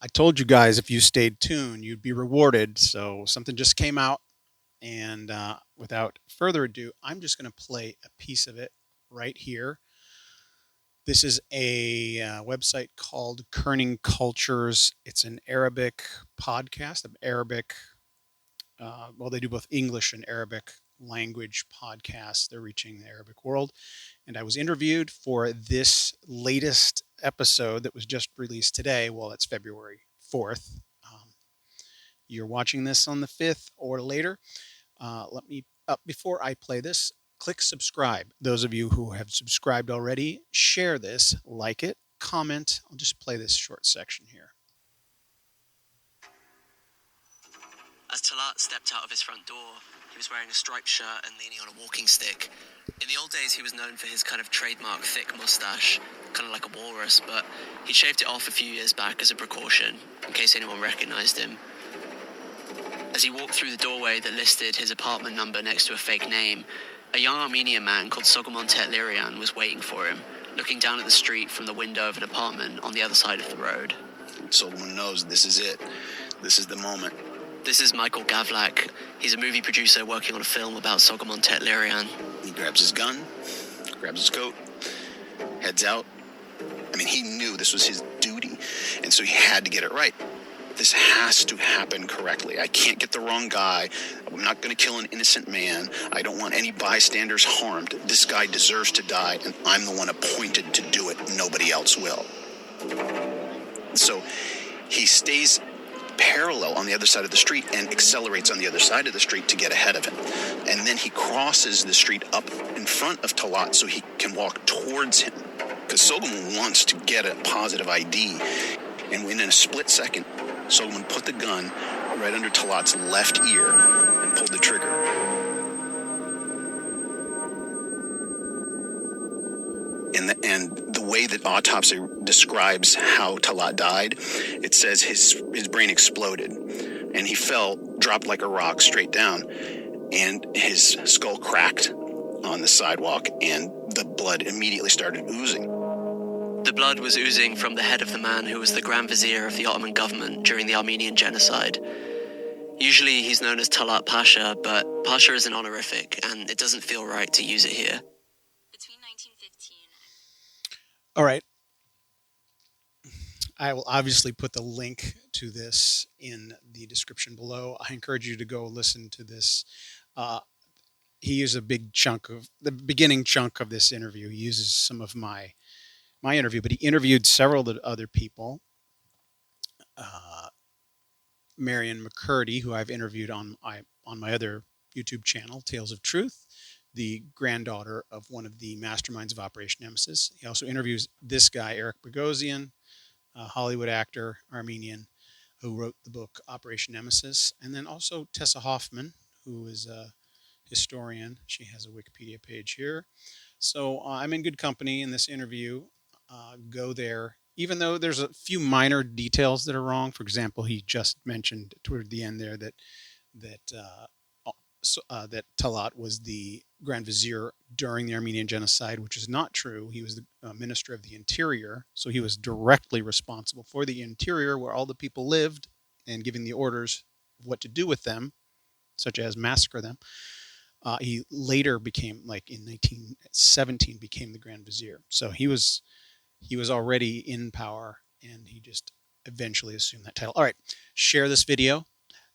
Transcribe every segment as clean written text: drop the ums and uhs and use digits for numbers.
I told you guys if you stayed tuned, you'd be rewarded. So something just came out, and without further ado, I'm just going to play a piece of it right here. This is a website called Kerning Cultures. It's an Arabic podcast, an Arabic. Well, they do both English and Arabic language podcasts. They're reaching the Arabic world. And I was interviewed for this latest episode that was just released today. Well, it's February 4th. You're watching this on the 5th or later. Let me, before I play this, click subscribe. Those of you who have subscribed already, share this, like it, comment. I'll just play this short section here. As Talat stepped out of his front door, he was wearing a striped shirt and leaning on a walking stick. In the old days, he was known for his kind of trademark thick mustache, kind of like a walrus, but he shaved it off a few years back as a precaution, in case anyone recognized him. As he walked through the doorway that listed his apartment number next to a fake name, a young Armenian man called Sogomon Tetlerian was waiting for him, looking down at the street from the window of an apartment on the other side of the road. Sogomon knows this is it. This is the moment. This is Michael Gavlak. He's a movie producer working on a film about Sogomon Tetlerian. He grabs his gun, grabs his coat, heads out. I mean, he knew this was his duty, and so he had to get it right. This has to happen correctly. I can't get the wrong guy. I'm not going to kill an innocent man. I don't want any bystanders harmed. This guy deserves to die, and I'm the one appointed to do it. Nobody else will. So he stays parallel on the other side of the street and accelerates on the other side of the street to get ahead of him. And then he crosses the street up in front of Talat so he can walk towards him. Because Sogomon wants to get a positive ID. And in a split second, Sogomon put the gun right under Talat's left ear and pulled the trigger. And the way that autopsy describes how Talat died, it says his brain exploded and he dropped like a rock straight down, and his skull cracked on the sidewalk and the blood immediately started oozing. The blood was oozing from the head of the man who was the Grand Vizier of the Ottoman government during the Armenian genocide. Usually he's known as Talat Pasha, but Pasha is an honorific, and it doesn't feel right to use it here. Between 1915 All right. I will obviously put the link to this in the description below. I encourage you to go listen to this. He uses a big chunk of the beginning chunk of this interview. He uses some of my interview, but he interviewed several other people. Marion McCurdy, who I've interviewed on my other YouTube channel, Tales of Truth, the granddaughter of one of the masterminds of Operation Nemesis. He also interviews this guy, Eric Bogosian, a Hollywood actor, Armenian, who wrote the book Operation Nemesis, and then also Tessa Hoffman, who is a historian. She has a Wikipedia page here. So I'm in good company in this interview. Go there. Even though there's a few minor details that are wrong. For example, he just mentioned toward the end there that Talat was the Grand Vizier during the Armenian genocide, which is not true. He was the Minister of the Interior, so he was directly responsible for the interior where all the people lived and giving the orders of what to do with them, such as massacre them. He later became, like in 1917, became the Grand Vizier. So he was already in power, and he just eventually assumed that title. All right, share this video.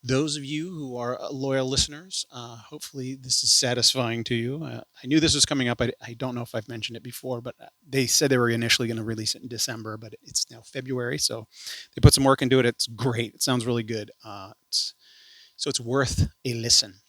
Those of you who are loyal listeners, hopefully this is satisfying to you. I knew this was coming up. I don't know if I've mentioned it before, but they said they were initially going to release it in December, but it's now February, so they put some work into it. It's great. It sounds really good. So it's worth a listen.